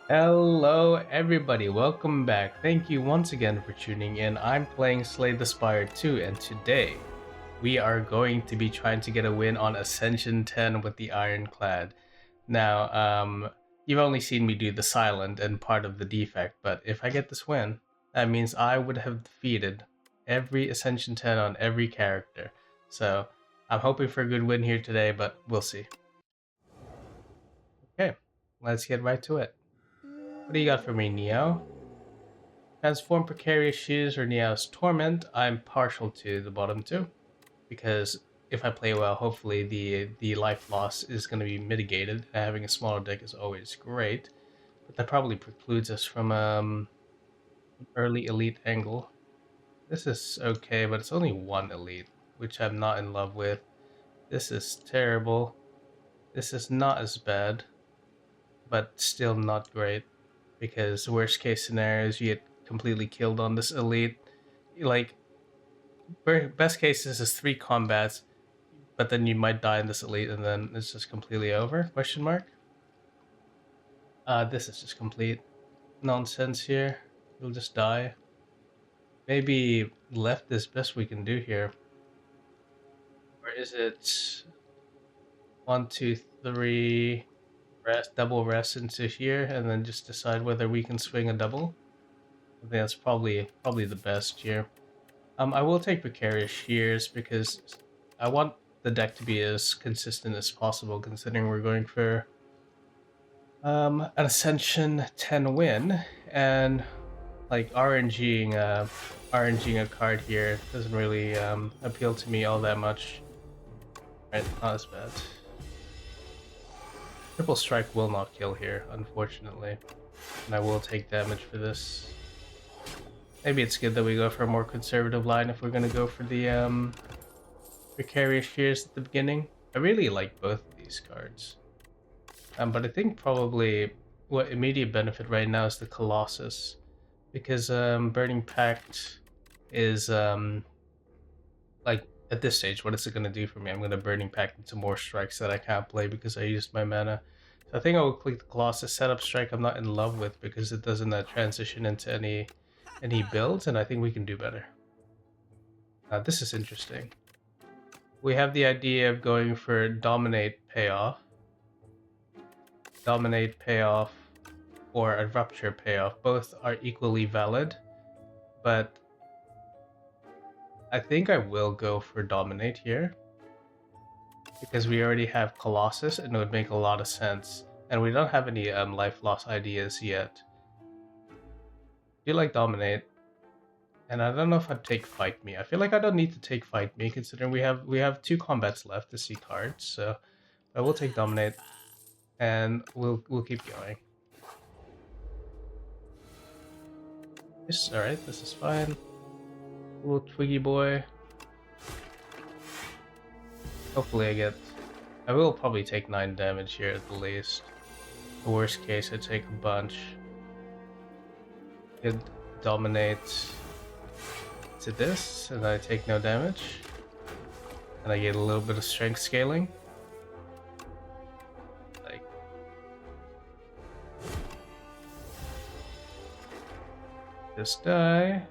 Hello, everybody. Welcome back. Thank you once again for tuning in. I'm playing Slay the Spire 2, and today we are going to be trying to get a win on Ascension 10 with the Ironclad. Now, you've only seen me do the silent and part of the defect, but if I get this win, that means I would have defeated every Ascension 10 on every character. So, I'm hoping for a good win here today, but we'll see. Okay, let's get right to it. What do you got for me, Neo? Transform Precarious Shoes or Neo's Torment, I'm partial to the bottom two, because if I play well, hopefully the life loss is going to be mitigated. Having a smaller deck is always great, but that probably precludes us from an early elite angle. This is okay, but it's only one elite, which I'm not in love with. This is terrible. This is not as bad, but still not great, because worst case scenario is you get completely killed on this elite. Like, best case is 3 combats, but then you might die in this elite, and then it's just completely over? Question mark. This is just complete nonsense here. You'll just die. Maybe left is best we can do here. Or is it 1, 2, 3 rest, double rest into here, and then just decide whether we can swing a double? I think that's probably the best here. I will take Precarious Shears because I want the deck to be as consistent as possible, considering we're going for an Ascension 10 win, and like RNGing a card here doesn't really appeal to me all that much. Right, not as bad. Triple Strike will not kill here, unfortunately, and I will take damage for this. Maybe it's good that we go for a more conservative line if we're gonna go for the Precarious Shears at the beginning. I really like both of these cards. But I think probably what immediate benefit right now is the Colossus, because Burning Pact is like at this stage, what is it going to do for me? I'm going to Burning Pact into more strikes that I can't play because I used my mana. So I think I will click the Colossus setup strike. I'm not in love with because it doesn't transition into any builds, and I think we can do better. This is interesting. We have the idea of going for Dominate Payoff. Dominate Payoff or a Rupture Payoff. Both are equally valid, but I think I will go for Dominate here because we already have Colossus and it would make a lot of sense. And we don't have any life loss ideas yet. I feel like Dominate. And I don't know if I'd take Fight Me. I feel like I don't need to take Fight Me considering we have 2 combats left to see cards, so I will take Dominate and we'll keep going. Yes, alright, this is fine. Little Twiggy boy. Hopefully I will probably take 9 damage here at the least. The worst case, I take a bunch. It dominates to this, and I take no damage. And I get a little bit of strength scaling. Like, just die.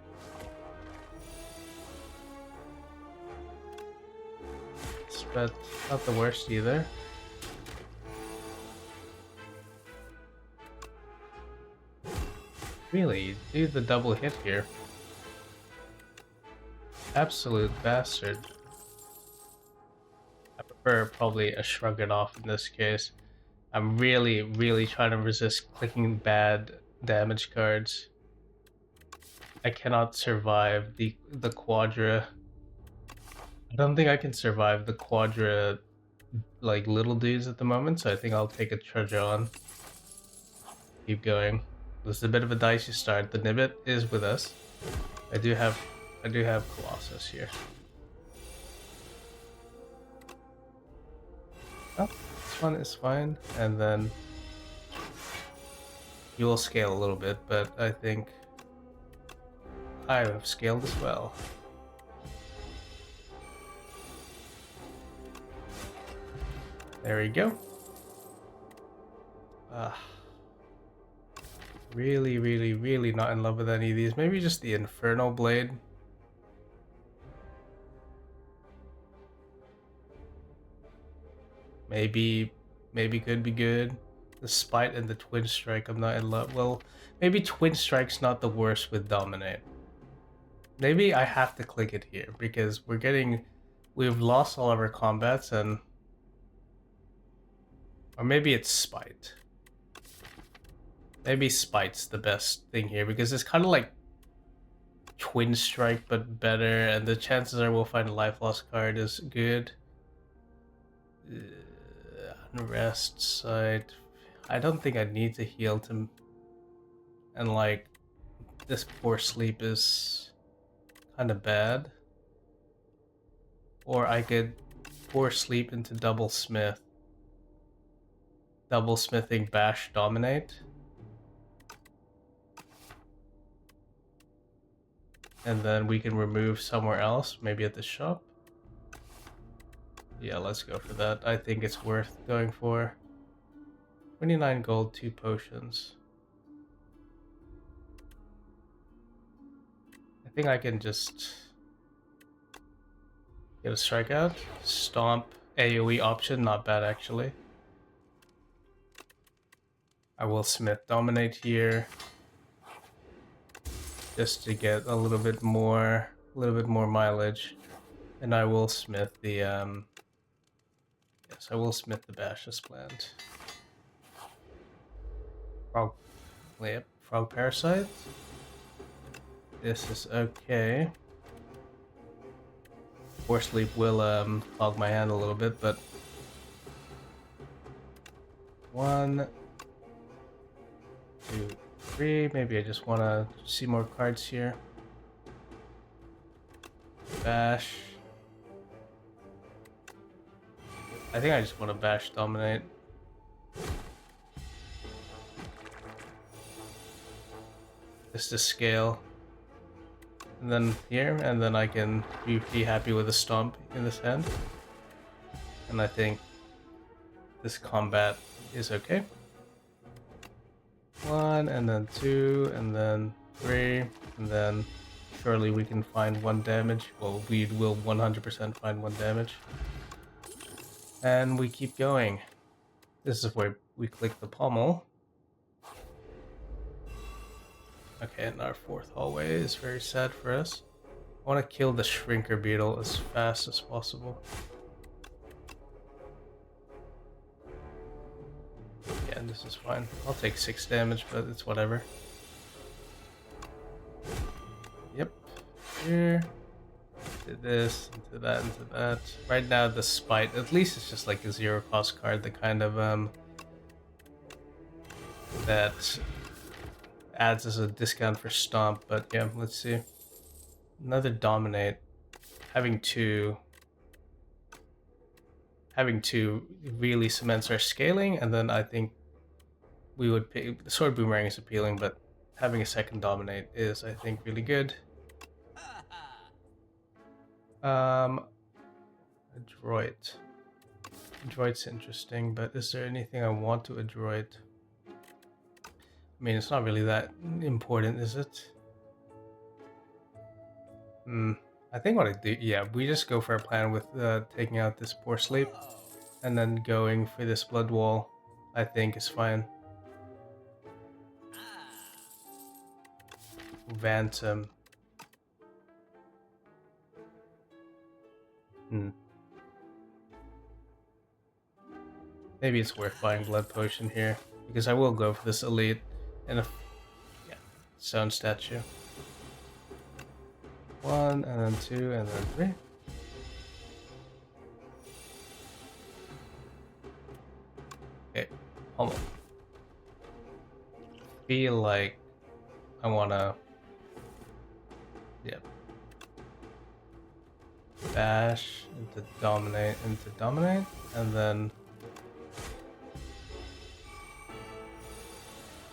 But not the worst either. Really, do the double hit here. Absolute bastard. I prefer probably a shrug it off in this case. I'm really trying to resist clicking bad damage cards. I cannot survive the Quadra. I don't think I can survive the Quadra like little dudes at the moment, so I think I'll take a trudge on. Keep going. This is a bit of a dicey start. The Nibbit is with us. I do have Colossus here. Oh, this one is fine, and then you will scale a little bit, but I think I have scaled as well. There we go. Really, really, really not in love with any of these. Maybe just the Infernal Blade. Maybe could be good. The Spite and the Twin Strike, I'm not in love. Well, maybe Twin Strike's not the worst with Dominate. Maybe I have to click it here because we've lost all of our combats and, or maybe it's Spite. Maybe Spite's the best thing here because it's kind of like Twin Strike but better, and the chances are we'll find a life loss card is good. Unrest side. I don't think I need to heal to, and like this poor sleep is kind of bad. Or I could poor sleep into double smith. Double smithing bash dominate. And then we can remove somewhere else, maybe at the shop. Yeah, let's go for that. I think it's worth going for. 29 gold, 2 potions. I think I can just get a strikeout. Stomp, AoE option, not bad actually. I will smith dominate here. Just to get a little bit more mileage. And I will smith the yes, I will smith the Bashus plant. Frog parasite. This is okay. Poor sleep will hog my hand a little bit, but 1, 2, 3. Maybe I just want to see more cards here. Bash. I think I just want to bash dominate. Just to scale. And then here, and then I can be happy with a stomp in this hand. And I think this combat is okay. 1, and then 2, and then 3, and then surely we can find 1 damage. Well, we will 100% find 1 damage. And we keep going. This is where we click the pommel. Okay, and our 4th hallway is very sad for us. I want to kill the Shrinker Beetle as fast as possible. Yeah, this is fine. I'll take 6 damage, but it's whatever. Yep. Here. Into this, into that, into that. Right now, the Spite, at least it's just like a 0 cost card that kind of, that adds as a discount for Stomp, but yeah, let's see. Another Dominate. Having two really cements our scaling, and then I think we would pay. The Sword Boomerang is appealing, but having a second Dominate is, I think, really good. Adroit. Adroit's interesting, but is there anything I want to Adroit? I mean, it's not really that important, is it? I think what I do, yeah, we just go for a plan with taking out this poor sleep, and then going for this blood wall, I think is fine. Vantum. Maybe it's worth buying blood potion here, because I will go for this elite and stone statue. 1, and then 2, and then 3. Okay, hold on. Feel like I wanna, bash into dominate, and then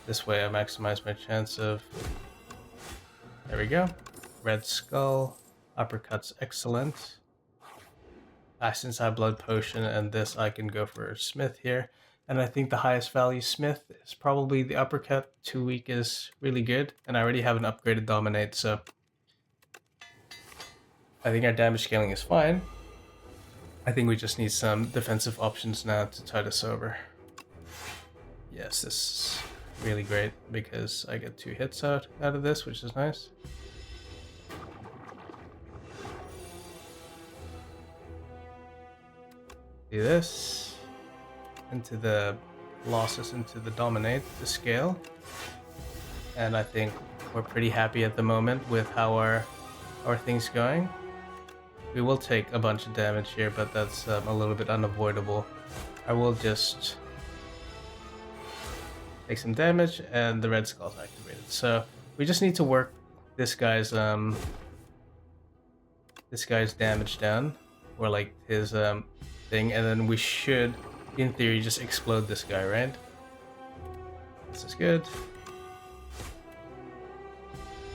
this way I maximize my chance of. There we go. Red Skull, uppercut's excellent. Since I have blood potion and this, I can go for Smith here. And I think the highest value smith is probably the uppercut. 2 weak is really good, and I already have an upgraded dominate, so I think our damage scaling is fine. I think we just need some defensive options now to tide us over. Yes, this is really great because I get 2 hits out of this, which is nice. Do this into the losses into the dominate to scale, and I think we're pretty happy at the moment with how our things going. We will take a bunch of damage here, but that's a little bit unavoidable. I will just take some damage, and the red skull's activated. So we just need to work this guy's damage down, or like his thing, and then we should, in theory, just explode this guy, right? This is good.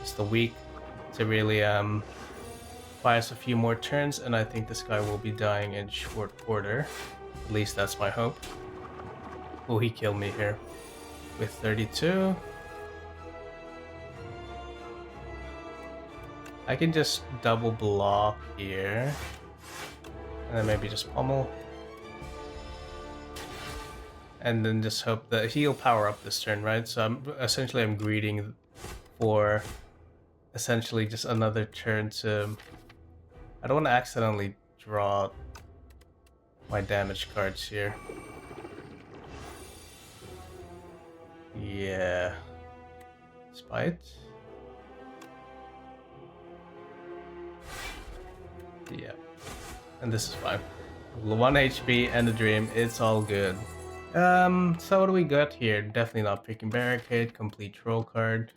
It's the weak to really buy us a few more turns, and I think this guy will be dying in short order. At least that's my hope. Will he kill me here? With 32. I can just double block here. And then maybe just pummel. And then just hope that he'll power up this turn, right? So I'm greeting for essentially just another turn to... I don't want to accidentally draw my damage cards here. Yeah. Spite. Yeah. And this is fine. 1 HP and a dream, it's all good. So what do we got here? Definitely not picking barricade, complete troll card.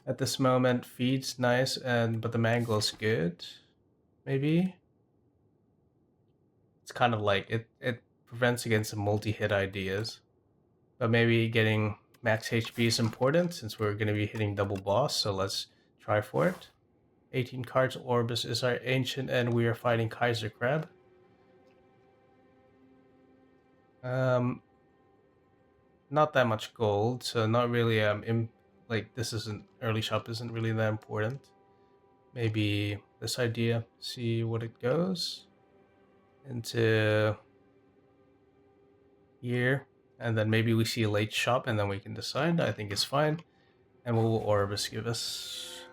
At this moment, feed's nice, but the mangle's good. Maybe? It's kind of like, it prevents against some multi-hit ideas. But maybe getting max HP is important since we're going to be hitting double boss, so let's try for it. 18 cards, Orbis is our ancient, and we are fighting Kaiser Crab. Not that much gold, so not really like this isn't early shop isn't really that important. Maybe this idea, see what it goes into here, and then maybe we see a late shop and then we can decide. I think it's fine. And what will Orbis give us?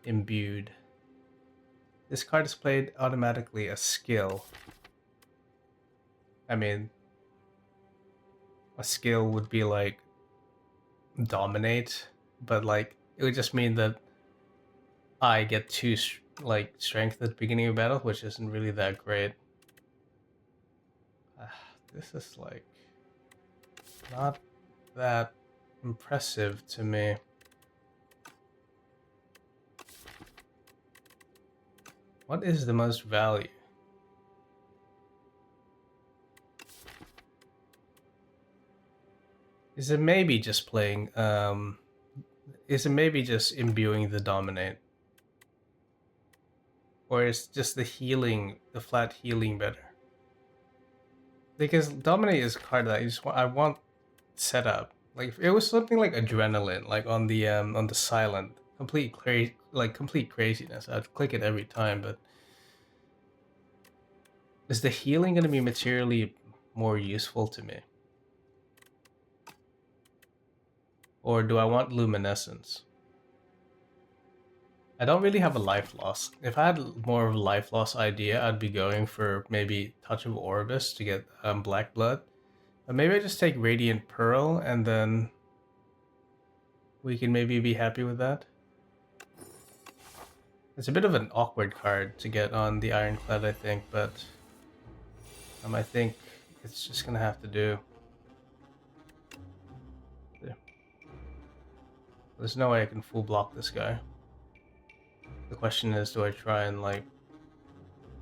Imbued. This card is played automatically as skill. I mean, a skill would be like dominate, but like it would just mean that I get 2 like strength at the beginning of battle, which isn't really that great. This is like not that impressive to me. What is the most value? Is it maybe just playing, is it maybe just imbuing the dominate? Or is just the healing, the flat healing better? Because dominate is a card that I want set up. Like if it was something like adrenaline, like on the silent, complete craziness, I'd click it every time, but is the healing going to be materially more useful to me? Or do I want luminescence? I don't really have a life loss. If I had more of a life loss idea, I'd be going for maybe Touch of Orbis to get Black Blood. But maybe I just take Radiant Pearl and then we can maybe be happy with that. It's a bit of an awkward card to get on the Ironclad, I think, but I think it's just gonna have to do. There's no way I can full block this guy. The question is, do I try and like,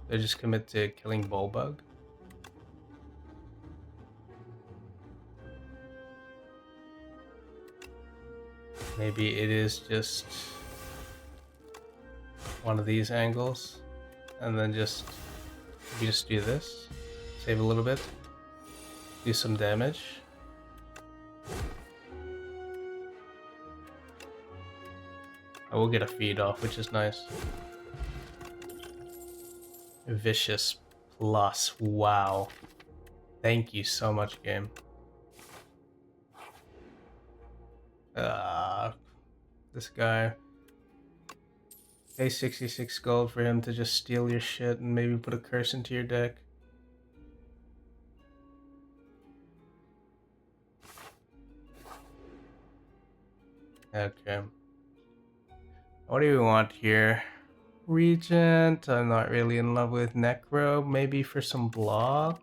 do I just commit to killing Bullbug? Maybe it is just one of these angles, and then just do this, save a little bit. do some damage. I will get a feed off, which is nice. Vicious plus. Wow. Thank you so much, game. This guy. Pay 66 gold for him to just steal your shit and maybe put a curse into your deck. Okay. What do we want here? Regent. I'm not really in love with Necro. Maybe for some block.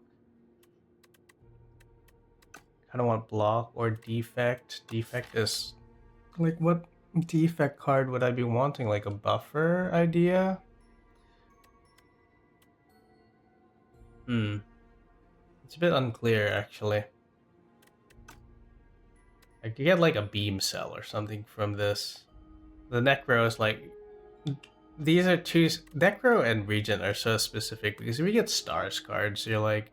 Kind of want block or defect. Defect is like, what defect card would I be wanting? Like a buffer idea? It's a bit unclear actually. I could get like a beam cell or something from this. The Necro is like, these are two, Necro and Regent are so specific because if you get stars cards, you're like,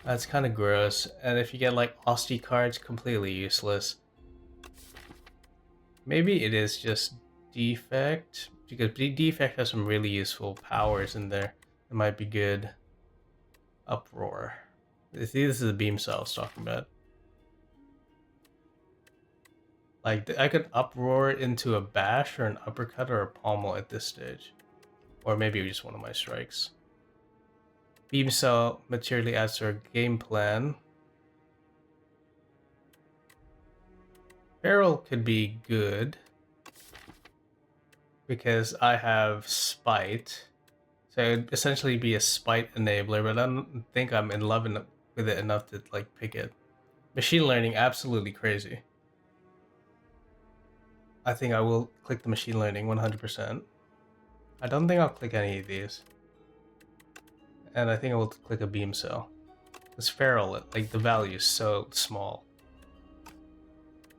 that's kind of gross. And if you get like Austie cards, completely useless. Maybe it is just defect, because defect has some really useful powers in there. It might be good. Uproar. This is the beam cell I was talking about. Like, I could uproar into a bash or an uppercut or a pommel at this stage. Or maybe just one of my strikes. Beam cell materially adds to our game plan. Feral could be good. Because I have Spite. So it would essentially be a Spite enabler, but I don't think I'm in love with it enough to like pick it. Machine learning, absolutely crazy. I think I will click the machine learning 100%. I don't think I'll click any of these. And I think I will click a beam cell. This feral, like the value is so small.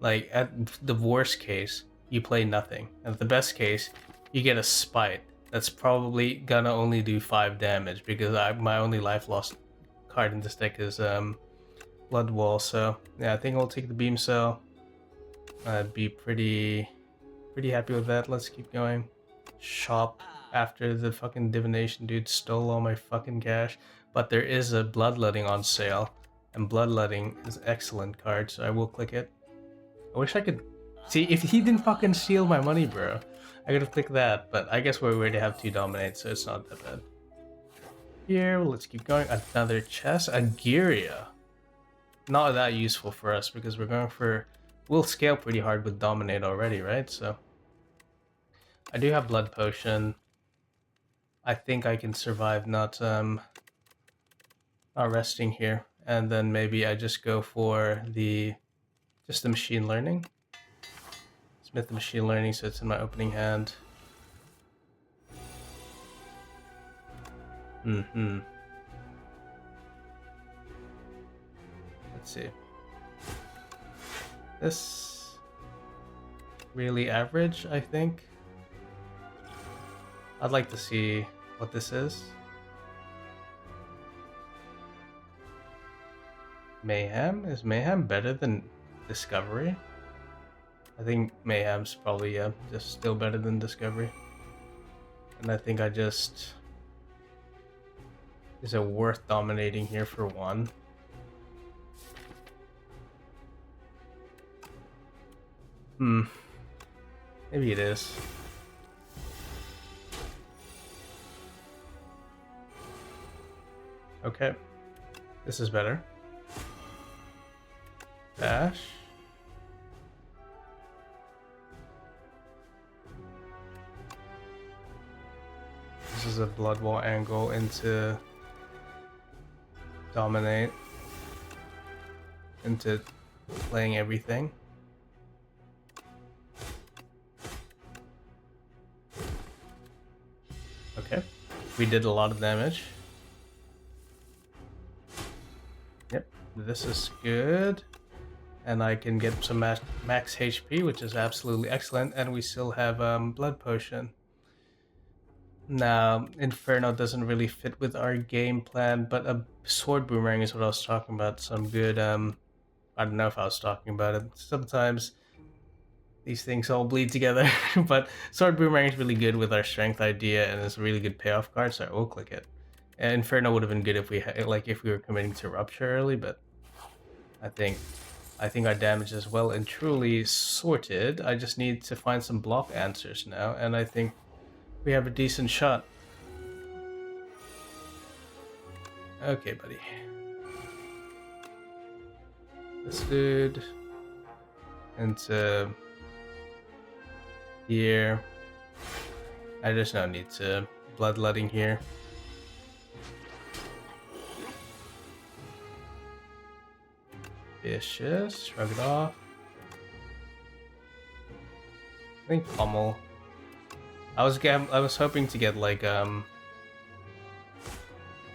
Like at the worst case, you play nothing. And at the best case, you get a Spite. That's probably gonna only do 5 damage because my only life loss card in this deck is Blood Wall. So yeah, I think I'll take the beam cell. I'd be pretty happy with that. Let's keep going. Shop after the fucking divination dude stole all my fucking cash. But there is a bloodletting on sale, and bloodletting is an excellent card, so I will click it. I wish I could see if he didn't fucking steal my money, bro. I could have clicked that, but I guess we already have 2 dominate, so it's not that bad. Here, let's keep going. Another chest, Agiria. Not that useful for us because we're going for, we'll scale pretty hard with dominate already, right? So I do have blood potion. I think I can survive not resting here, and then maybe I just go for the machine learning. Smith the machine learning, so it's in my opening hand. Let's see. This really average, I think. I'd like to see what this is. Mayhem? Is Mayhem better than Discovery? I think Mayhem's probably, yeah, just still better than Discovery. And I think is it worth dominating here for 1? Maybe it is. Okay. This is better. Dash. This is a Blood Wall angle into dominate, into playing everything. Okay, we did a lot of damage. Yep, this is good. And I can get some max HP, which is absolutely excellent. And we still have Blood Potion. Now, Inferno doesn't really fit with our game plan, but a sword boomerang is what I was talking about. Some good, I don't know if I was talking about it. Sometimes these things all bleed together, but sword boomerang is really good with our strength idea, and it's a really good payoff card, so I will click it. And Inferno would have been good if we had, like, if we were committing to Rupture early, but I think our damage is well and truly sorted. I just need to find some block answers now, and I think we have a decent shot. Okay, buddy. This dude into here. There's no need to bloodletting here. Vicious, shrug it off. I think Pummel. I was hoping to get like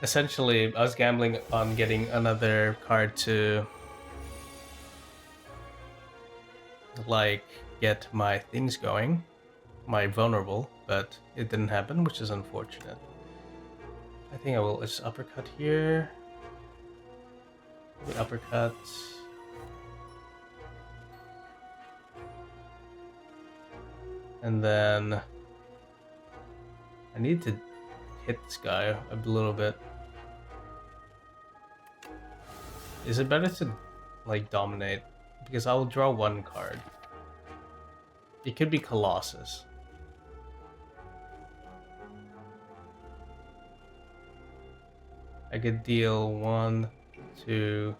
essentially I was gambling on getting another card to like get my things going, my vulnerable, but it didn't happen, which is unfortunate. I think I will just uppercut here. The uppercut. And then I need to hit this guy a little bit. Is it better to like dominate? Because I will draw one card. It could be Colossus. I could deal 1, 2,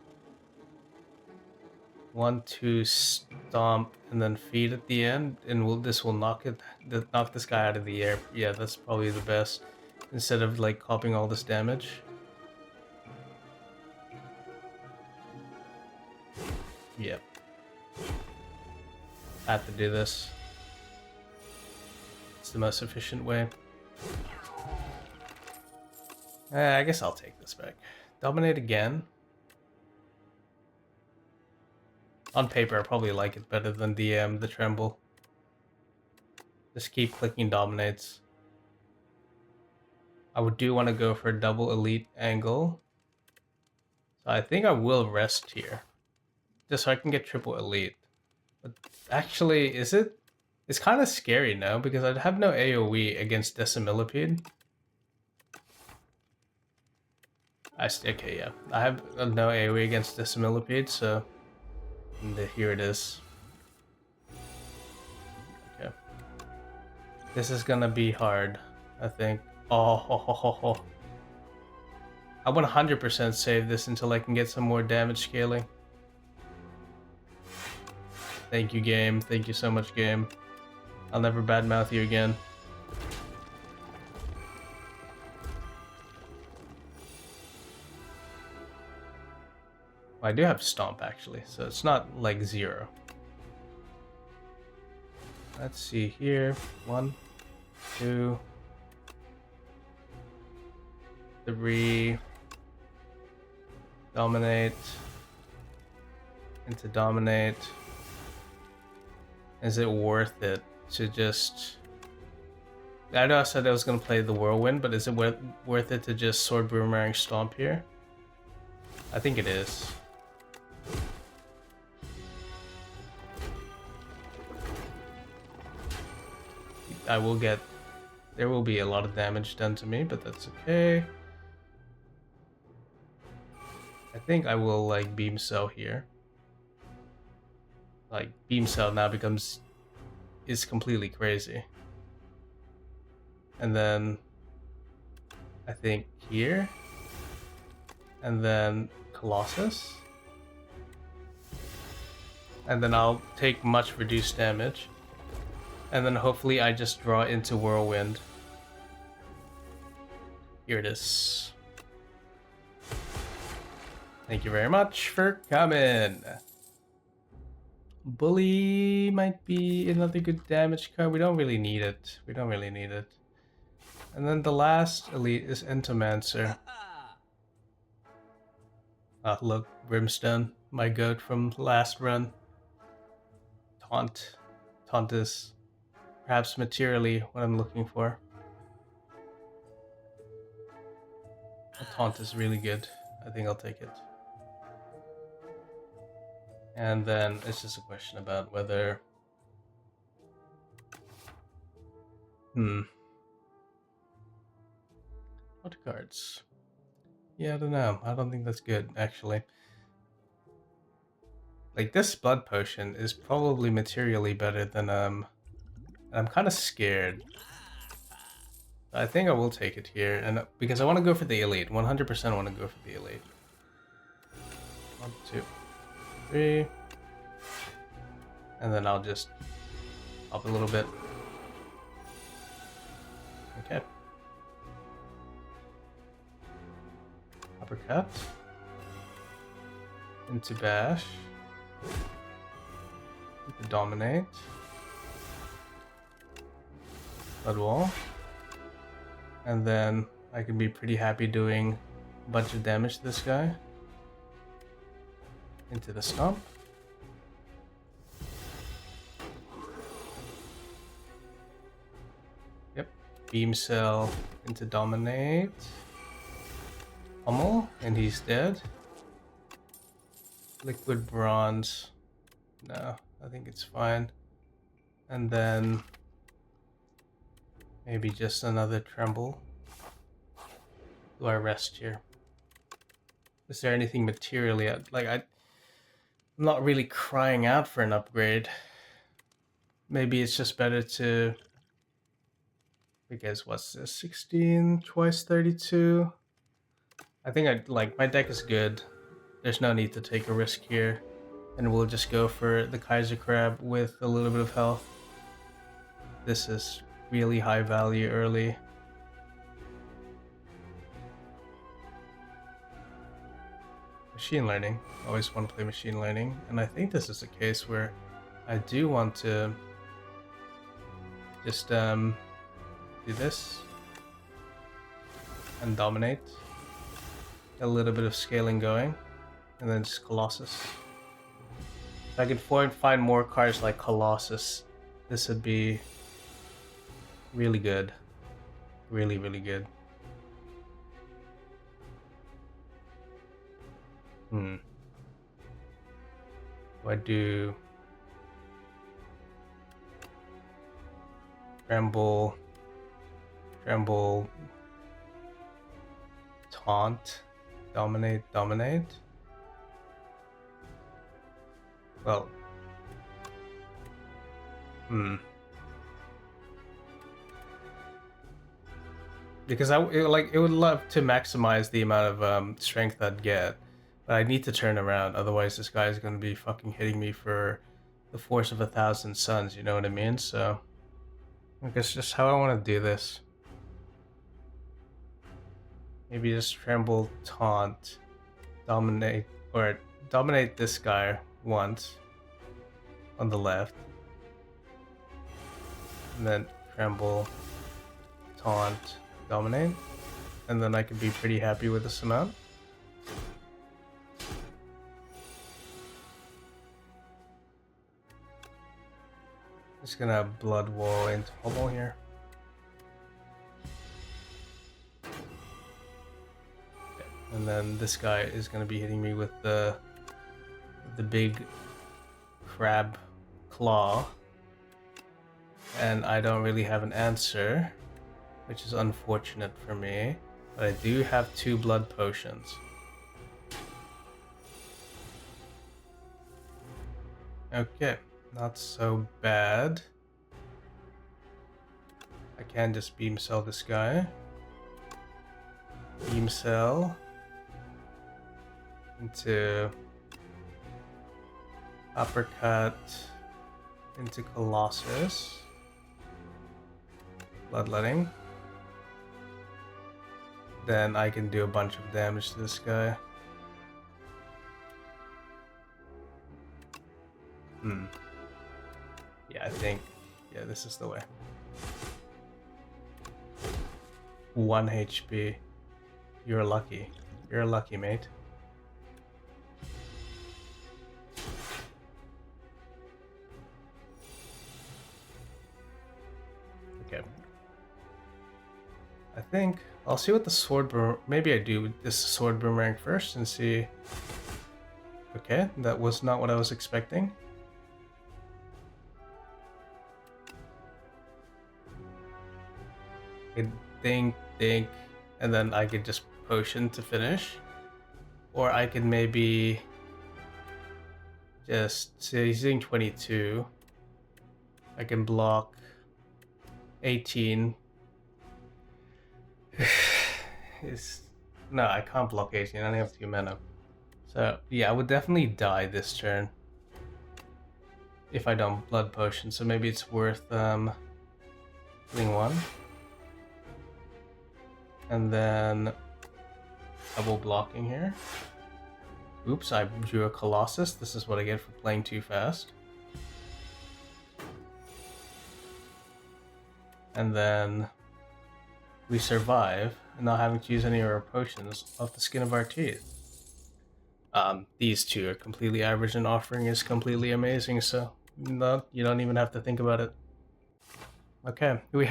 1, 2 stomp and then feed at the end, and this will knock this guy out of the air. Yeah, that's probably the best. Instead of like copying all this damage. Yep. I have to do this. It's the most efficient way. I guess I'll take this back. Dominate again. On paper, I probably like it better than the Tremble. Just keep clicking dominates. I do want to go for a double elite angle. So I think I will rest here. Just so I can get triple elite. But actually, is it? It's kind of scary now because I have no AoE against Decimillipede. Okay, yeah. I have no AoE against Decimillipede, so here it is. Okay. This is gonna be hard, I think. Oh, ho, ho, ho, ho. I want 100% save this until I can get some more damage scaling. Thank you, game. Thank you so much, game. I'll never badmouth you again. Well, I do have Stomp, actually, so it's not like 0. Let's see here. 1, 2, 3. Dominate. Into dominate. Is it worth it to just... I know I said I was going to play the Whirlwind, but is it worth it to just Sword Boomerang Stomp here? I think it is. There will be a lot of damage done to me, but that's okay. I think I will like Beam Cell here. Like Beam Cell now is completely crazy. And then I think here. And then Colossus. And then I'll take much reduced damage. And then hopefully I just draw into Whirlwind. Here it is. Thank you very much for coming. Bully might be another good damage card. We don't really need it. And then the last elite is Entomancer. Ah, look, Brimstone, my goat from last run. Taunt is perhaps materially what I'm looking for. A taunt is really good. I think I'll take it. And then it's just a question about whether... What cards? Yeah, I don't know. I don't think that's good, actually. Like, this blood potion is probably materially better than, I'm kind of scared. I think I will take it here, and because I want to go for the elite. 100% want to go for the elite. 1, 2, 3. And then I'll just up a little bit. Okay. Uppercut. Into bash. Into dominate. Blood wall. And then I can be pretty happy doing a bunch of damage to this guy. Into the stomp. Yep. Beam cell into dominate. Pummel, and he's dead. Liquid bronze. No, I think it's fine. And then maybe just another tremble. Do I rest here? Is there anything materially like I'm not really crying out for an upgrade. Maybe it's just better to, because what's this? 16 twice 32. I think my deck is good. There's no need to take a risk here. And we'll just go for the Kaiser Crab with a little bit of health. This is really high value early. Machine learning. Always want to play machine learning. And I think this is a case where I do want to just do this and dominate. A little bit of scaling going. And then just Colossus. If I could find more cards like Colossus, this would be really good. Really, really good. Do I do Tremble, Taunt, Dominate? Well, because it would love to maximize the amount of strength I'd get, but I need to turn around. Otherwise, this guy is going to be fucking hitting me for the force of 1,000 suns. You know what I mean? So I guess just how I want to do this. Maybe just Tremble, Taunt, Dominate, or dominate this guy once on the left, and then Tremble, Taunt, Dominate, and then I could be pretty happy with this amount. Just gonna Blood Wall into Pummel here. Okay. And then this guy is gonna be hitting me with the big crab claw, and I don't really have an answer, which is unfortunate for me, but I do have 2 blood potions. Okay, not so bad. I can just beam cell this guy. Beam cell into uppercut into Colossus. Bloodletting. Then I can do a bunch of damage to this guy. Yeah, I think, yeah, this is the way. 1 HP. You're lucky. You're lucky, mate. Okay. I think I'll see what the sword boomerang. Maybe I do this sword boomerang first and see. Okay, that was not what I was expecting. I think, and then I could just potion to finish, or I could maybe just say he's doing 22. I can block 18. No, I can't block 18. I only have 2 mana. So yeah, I would definitely die this turn if I don't blood potion. So maybe it's worth doing 1, and then double blocking here. Oops, I drew a Colossus. This is what I get for playing too fast. And then we survive, and not having to use any of our potions off the skin of our teeth. These two are completely average, and offering is completely amazing, so no, you don't even have to think about it. Okay, we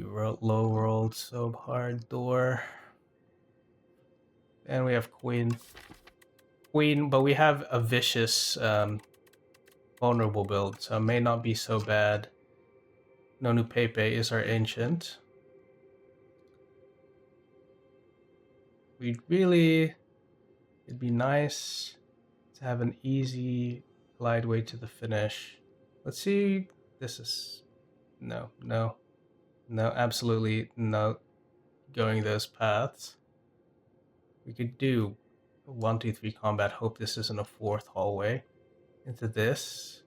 low rolled so hard door, and we have queen, but we have a vicious vulnerable build, so it may not be so bad. Nonu Pepe is our ancient. It'd be nice to have an easy glide way to the finish. Let's see, this is, no, absolutely no going those paths. We could do 1, 2, 3 combat, hope this isn't a 4th hallway. Into this,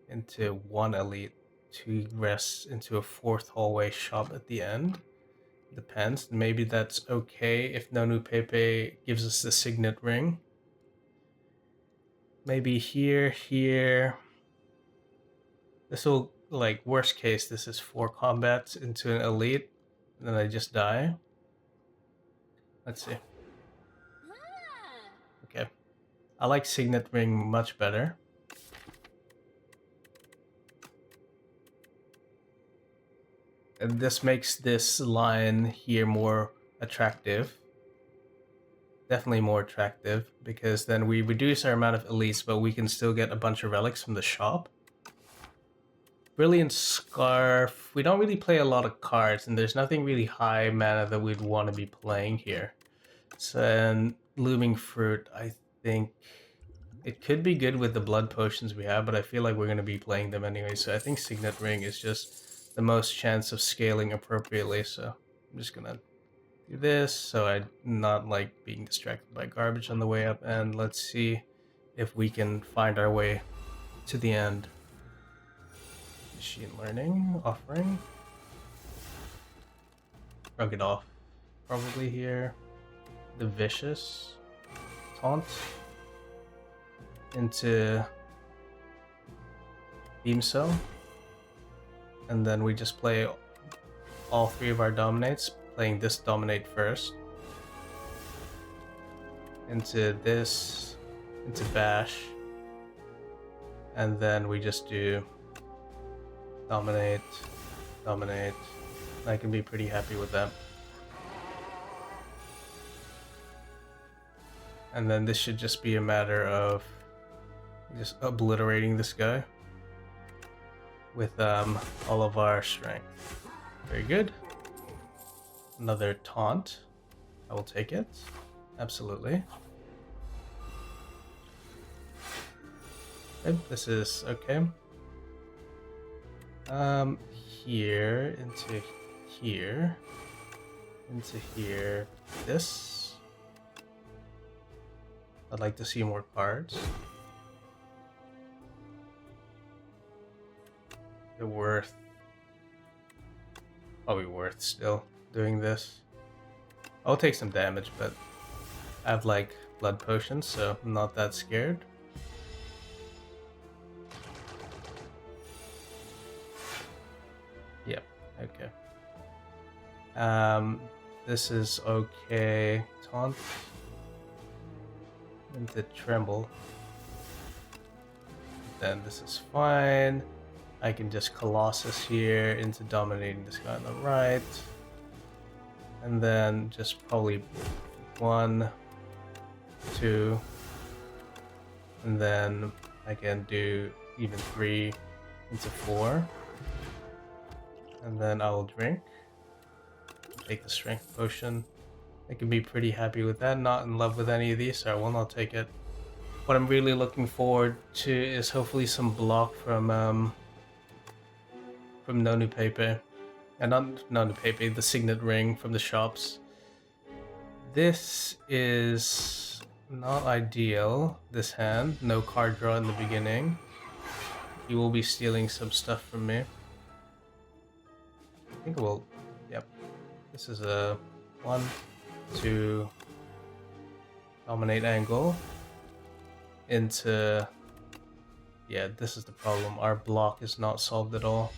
into 1 elite, 2 rests, into a 4th hallway shop at the end. Depends. Maybe that's okay if Nonu Pepe gives us the signet ring. Maybe here. This will, like, worst case, this is 4 combats into an elite, and then I just die. Let's see. Okay. I like signet ring much better. And this makes this line here more attractive. Definitely more attractive, because then we reduce our amount of elites, but we can still get a bunch of relics from the shop. Brilliant Scarf. We don't really play a lot of cards, and there's nothing really high mana that we'd want to be playing here. So, and Looming Fruit, I think it could be good with the blood potions we have, but I feel like we're going to be playing them anyway, so I think Signet Ring is just the most chance of scaling appropriately, so I'm just going to do this so I'm not like being distracted by garbage on the way up, and let's see if we can find our way to the end. Machine Learning, offering. Rug it off. Probably here. The Vicious. Taunt. Into Beam Cell. And then we just play all 3 of our Dominates, playing this Dominate first. Into this. Into Bash. And then we just do Dominate. I can be pretty happy with that. And then this should just be a matter of just obliterating this guy with all of our strength. Very good. Another taunt. I will take it. Absolutely. Okay, this is okay. Here, into here, this. I'd like to see more cards. They're probably worth still doing this. I'll take some damage, but I have like blood potions, so I'm not that scared. Yep, okay. This is okay. Taunt. Into Tremble. Then this is fine. I can just Colossus here into dominating this guy on the right. And then just probably 1, 2, and then I can do even 3 into 4. And then I will drink. Take the strength potion. I can be pretty happy with that. Not in love with any of these, so I will not take it. What I'm really looking forward to is hopefully some block from Nonu Pepe. And not Nonu Pepe, the Signet Ring from the shops. This is not ideal, this hand. No card draw in the beginning. He will be stealing some stuff from me. I think we'll... Yep. This is a 1, 2... Dominate angle. Into... Yeah, this is the problem. Our block is not solved at all.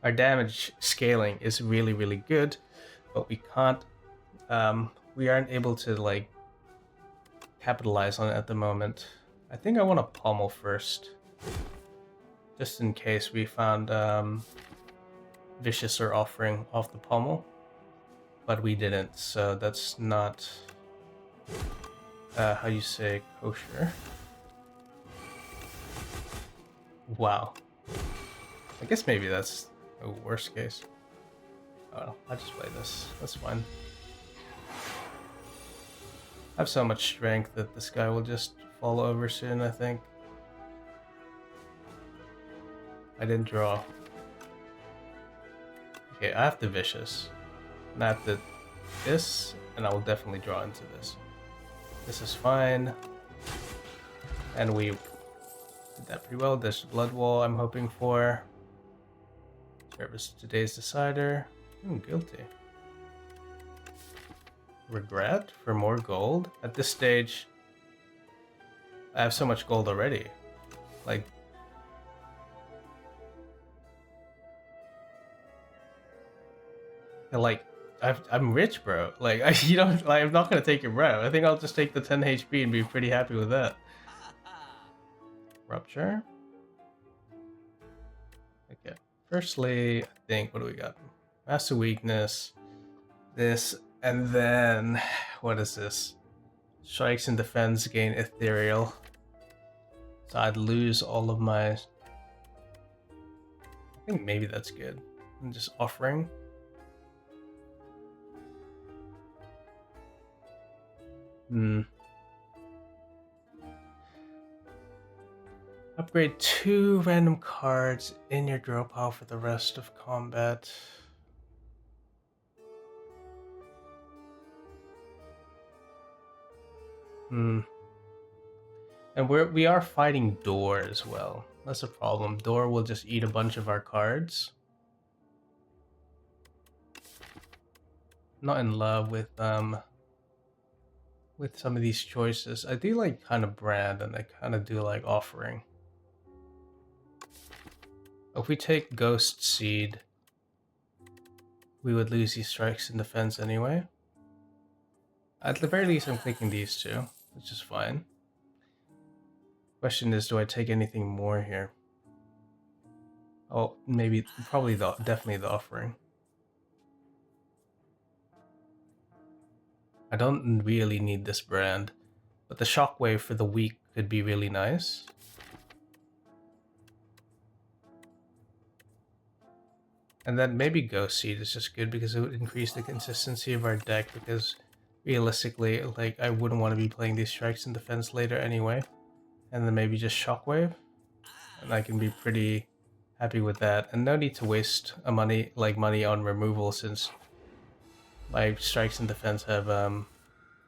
Our damage scaling is really, really good, but we can't... we aren't able to, like, capitalize on it at the moment. I think I want to pommel first. Just in case we found Vicious or Offering off the pommel. But we didn't, so that's not... how you say kosher. Wow. I guess maybe that's a worst case. Oh, I'll just play this. That's fine. I have so much strength that this guy will just fall over soon, I think. I didn't draw. Okay, I have the Vicious. And I have the this, and I will definitely draw into this. This is fine. And we did that pretty well. There's Blood Wall I'm hoping for. Service today's decider. Guilty. Regret for more gold? At this stage, I have so much gold already. Like, I'm rich, bro. Like, you don't, like, I'm not gonna take your bro. I think I'll just take the 10 HP and be pretty happy with that. Rupture. Okay. Firstly, I think, what do we got? Master Weakness. This, and then, what is this? Strikes and defense gain Ethereal. So I'd lose all of my... I think maybe that's good. I'm just offering. Upgrade 2 random cards in your draw pile for the rest of combat. And we are fighting Door as well. That's a problem. Door will just eat a bunch of our cards. Not in love with some of these choices. I do like kind of Brand, and I kind of do like Offering. If we take Ghost Seed, we would lose these strikes in defense anyway. At the very least, I'm clicking these two, which is fine. Question is, do I take anything more here? Oh, maybe, probably definitely the Offering. I don't really need this Brand, but the Shockwave for the weak could be really nice. And then maybe Ghost Seed is just good because it would increase the consistency of our deck, because realistically, like, I wouldn't want to be playing these strikes in defense later anyway. And then maybe just Shockwave, and I can be pretty happy with that. And no need to waste money on removal, since my strikes in defense have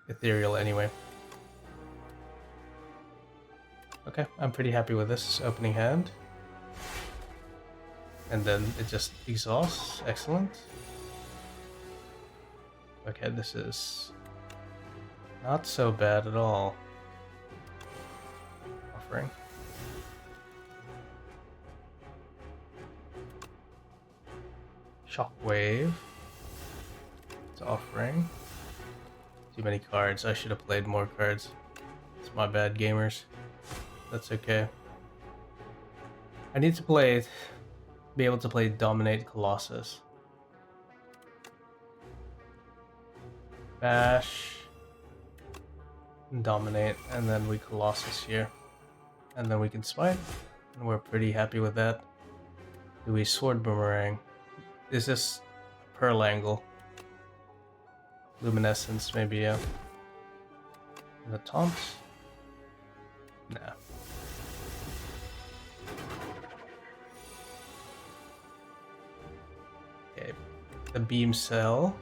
Ethereal anyway. Okay, I'm pretty happy with this opening hand. And then it just exhausts. Excellent. Okay, this is not so bad at all. Offering. Shockwave. It's Offering. Too many cards. I should have played more cards. It's my bad, gamers. That's okay. I need to be able to play Dominate Colossus. Bash, Dominate, and then we Colossus here. And then we can Spite, and we're pretty happy with that. Do we Sword Boomerang? Is this Pearl Angle? Luminescence, maybe, yeah. And the taunts? Nah. Okay, the Beam Cell.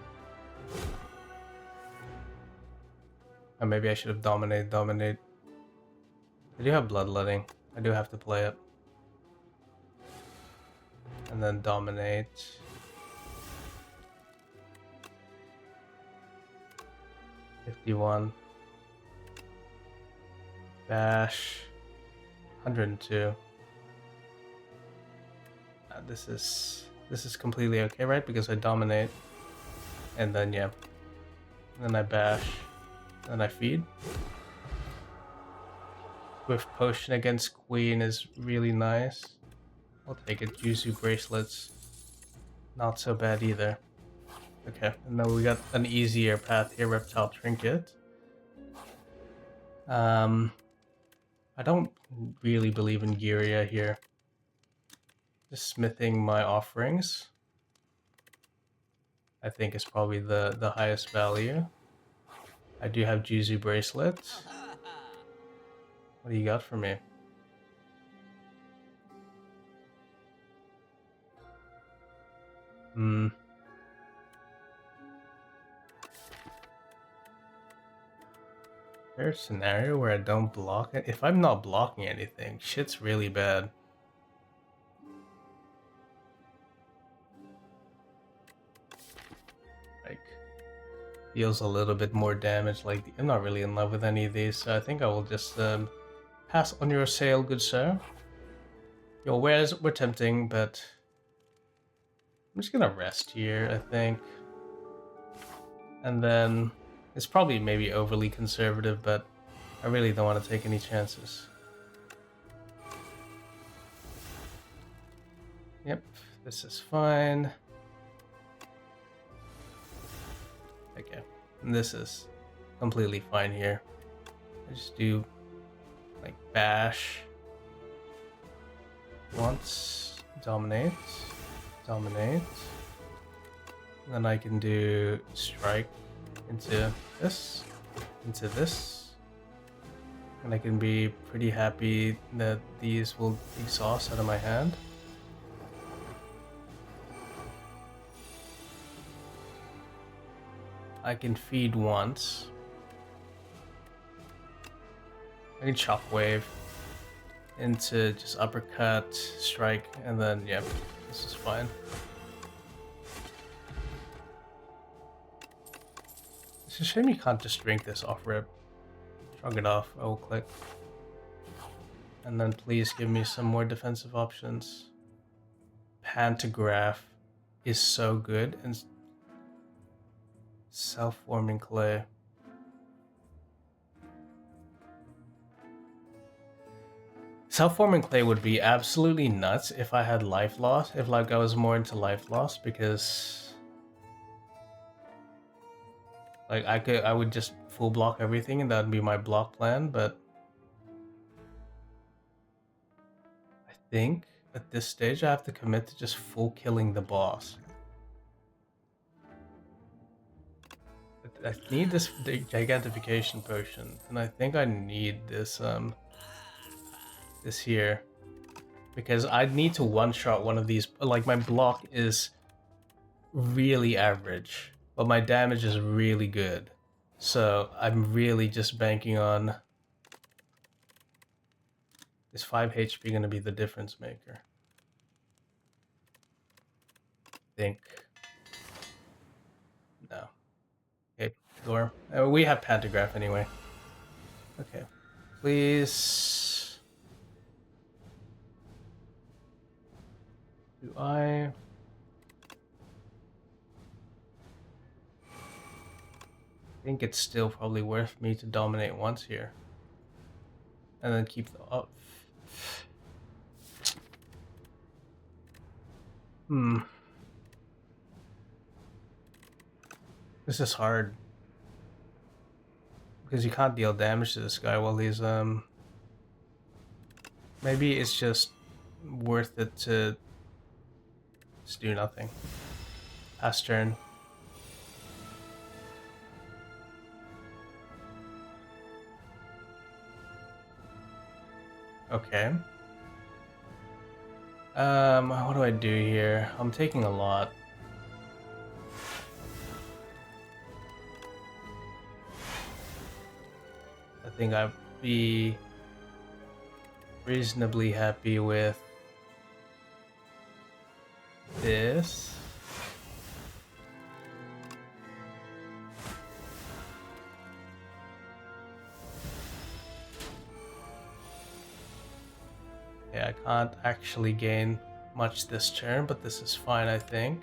Or maybe I should have Dominate. I do have Bloodletting. I do have to play it. And then Dominate. $51. Bash. 102. This is completely okay, right? Because I Dominate. And then, yeah. And then I Bash. Then I Feed. Swift Potion against Queen is really nice. I'll take it. Juzu Bracelets. Not so bad either. Okay, and then we got an easier path here, Reptile Trinket. I don't really believe in Giria here. Just smithing my offerings, I think, is probably the highest value. I do have Juzu Bracelets. What do you got for me? There's a scenario where I don't block it. If I'm not blocking anything, shit's really bad. Like, deals a little bit more damage. Like, I'm not really in love with any of these, so I think I will just pass on your sale, good sir. Your wares were tempting, but I'm just gonna rest here, I think. And then it's probably maybe overly conservative, but I really don't want to take any chances. Yep, this is fine. Okay, and this is completely fine here. I just do like bash once, dominate. Then I can do strike into this, and I can be pretty happy that these will exhaust out of my hand. I can feed once. I can shockwave into just uppercut, strike, and then yeah, this is fine. It's a shame you can't just drink this off rip. Shrug it off, I will click. And then please give me some more defensive options. Pantograph is so good, and self-forming clay. Self-forming clay would be absolutely nuts if I had life loss, if like I was more into life loss, because like I would just full block everything and that would be my block plan, but I think at this stage I have to commit to just full killing the boss. I need this gigantification potion, and I think I need this this here, because I need to one-shot one of these. Like, my block is really average, but my damage is really good, so I'm really just banking on is 5 HP gonna be the difference maker? I think. No. Okay, door. We have Pantograph anyway. Okay. Please. Do I think it's still probably worth me to dominate once here. And then keep the up. This is hard. Because you can't deal damage to this guy while he's maybe it's just worth it to just do nothing. Pass turn. Okay. What do I do here? I'm taking a lot. I think I'd be reasonably happy with this. Yeah, I can't actually gain much this turn, but this is fine, I think.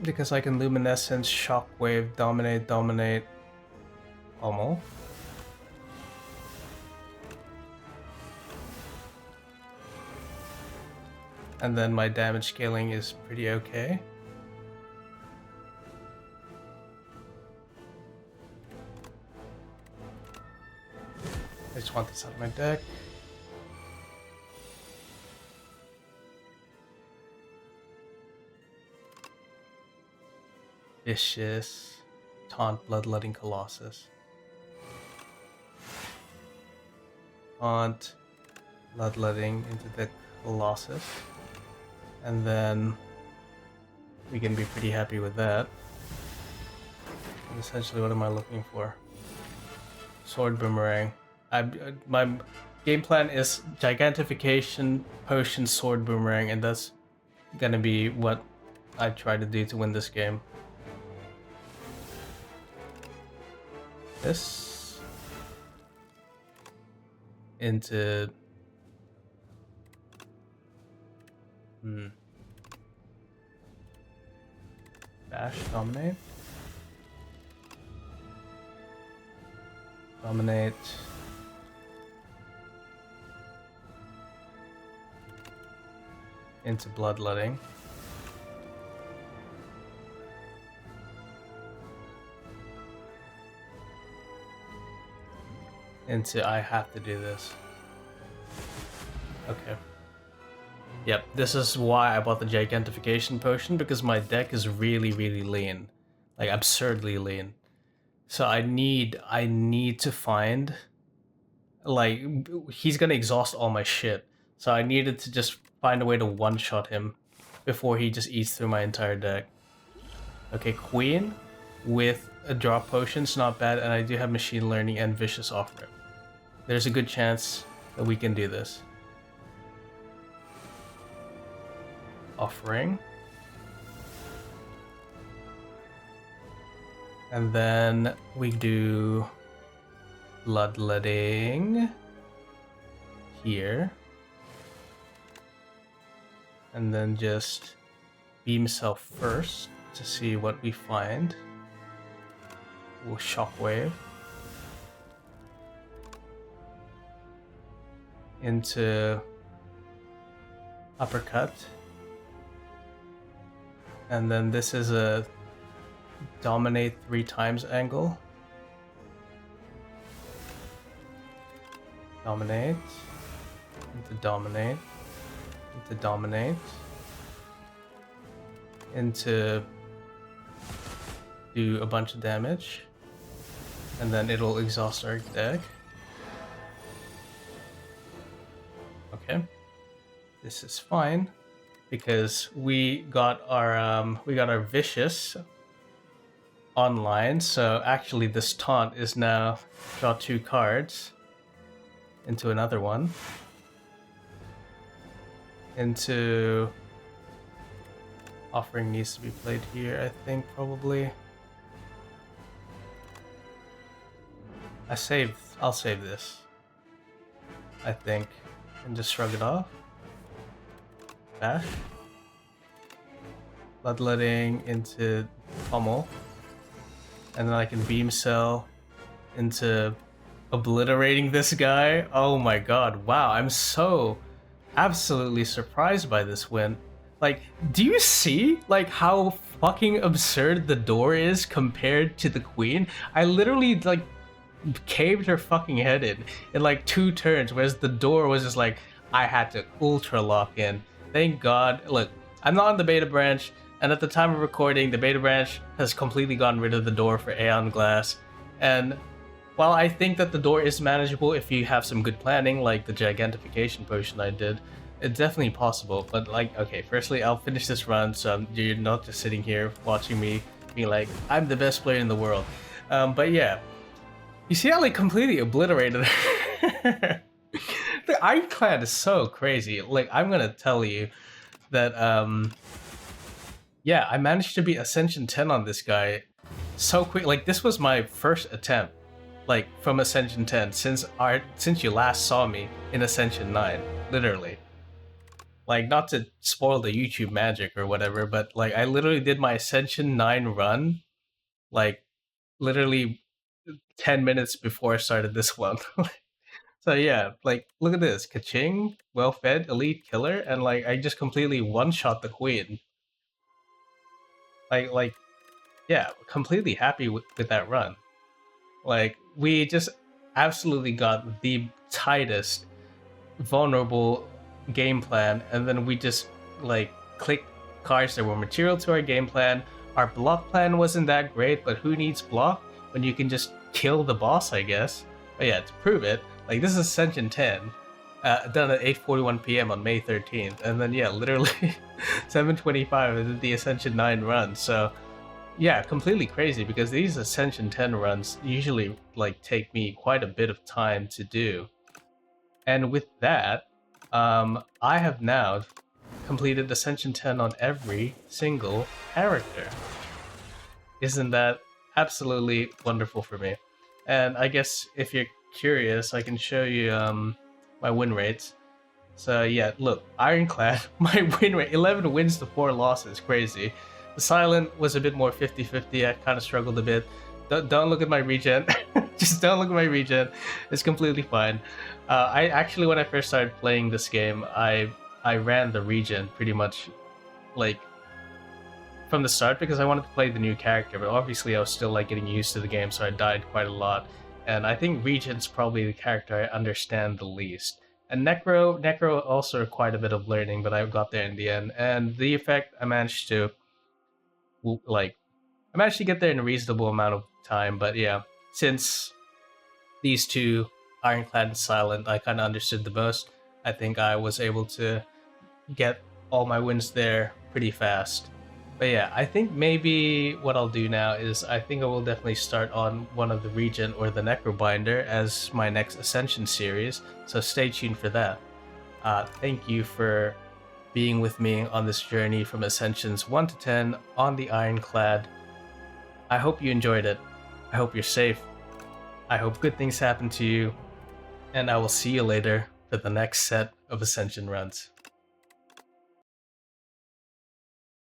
Because I can Luminescence, Shockwave, Dominate, Pummel. And then my damage scaling is pretty okay. I just want this out of my deck. Vicious. Taunt, Bloodletting Colossus. Taunt, Bloodletting into the Colossus. And then we can be pretty happy with that. And essentially, what am I looking for? Sword Boomerang. My game plan is Gigantification, Potion, Sword Boomerang, and that's gonna be what I try to do to win this game. This into Dash, Dominate. Dominate. Into Bloodletting. Into I have to do this. Okay. Yep, this is why I bought the Gigantification Potion, because my deck is really, really lean. Like, absurdly lean. So I need to find... Like, he's gonna exhaust all my shit. So I needed to just find a way to one-shot him before he just eats through my entire deck. Okay, Queen with a drop potion's not bad, and I do have Machine Learning and Vicious Offer. There's a good chance that we can do this. Offering. And then we do Bloodletting here. And then just beam self first to see what we find. We'll Shockwave. Into Uppercut. And then this is a Dominate 3 times angle. Dominate. Into Dominate. Into Dominate. Into do a bunch of damage. And then it'll exhaust our deck. Okay. This is fine. Because we got our Vicious online, so actually this taunt is now draw 2 cards into another one. Into Offering needs to be played here, I think, probably. I'll save this, I think, and just shrug it off. Dash. Bloodletting into Pummel. And then I can Beam Cell into obliterating this guy. Oh my god, wow, I'm so absolutely surprised by this win. Like, do you see like how fucking absurd the door is compared to the queen? I literally like caved her fucking head in like 2 turns, whereas the door was just like I had to ultra lock in. Thank God. Look, I'm not on the beta branch, and at the time of recording, the beta branch has completely gotten rid of the door for Aeon Glass. And while I think that the door is manageable if you have some good planning, like the gigantification potion I did, it's definitely possible. But like, okay, firstly, I'll finish this run, so you're not just sitting here watching me being like, I'm the best player in the world. But yeah, you see how like completely obliterated her? The Ironclad is so crazy. Like, I'm gonna tell you that yeah, I managed to beat Ascension 10 on this guy so quick. Like, this was my first attempt, like from Ascension 10 since you last saw me in Ascension 9, literally. Like, not to spoil the YouTube magic or whatever, but like I literally did my Ascension 9 run like literally 10 minutes before I started this one. So yeah, like look at this, Kaching, well-fed, elite killer, and like I just completely one-shot the queen. Like yeah, completely happy with that run. Like we just absolutely got the tightest vulnerable game plan, and then we just like clicked cards that were material to our game plan. Our block plan wasn't that great, but who needs block when you can just kill the boss, I guess. But yeah, to prove it, like this is Ascension 10, done at 8:41 p.m. on May 13th, and then yeah, literally 7:25 I did the Ascension 9 run. So yeah, completely crazy because these Ascension 10 runs usually like take me quite a bit of time to do. And with that, I have now completed Ascension 10 on every single character. Isn't that absolutely wonderful for me? And I guess if you're curious, I can show you my win rates. So yeah, look, Ironclad, my win rate, 11 wins to 4 losses, crazy. The Silent was a bit more 50-50, I kind of struggled a bit. Don't look at my regen, just don't look at my regen, it's completely fine. I actually, when I first started playing this game, I ran the regen pretty much like from the start because I wanted to play the new character, but obviously I was still like getting used to the game, so I died quite a lot. And I think Regen's probably the character I understand the least. And Necro also required a bit of learning, but I got there in the end. And the effect I managed to get there in a reasonable amount of time. But yeah, since these two, Ironclad and Silent, I kind of understood the most. I think I was able to get all my wins there pretty fast. But yeah, I think maybe what I'll do now is I think I will definitely start on one of the Regen or the Necrobinder as my next Ascension series, so stay tuned for that. Thank you for being with me on this journey from Ascensions 1 to 10 on the Ironclad. I hope you enjoyed it. I hope you're safe. I hope good things happen to you. And I will see you later for the next set of Ascension runs.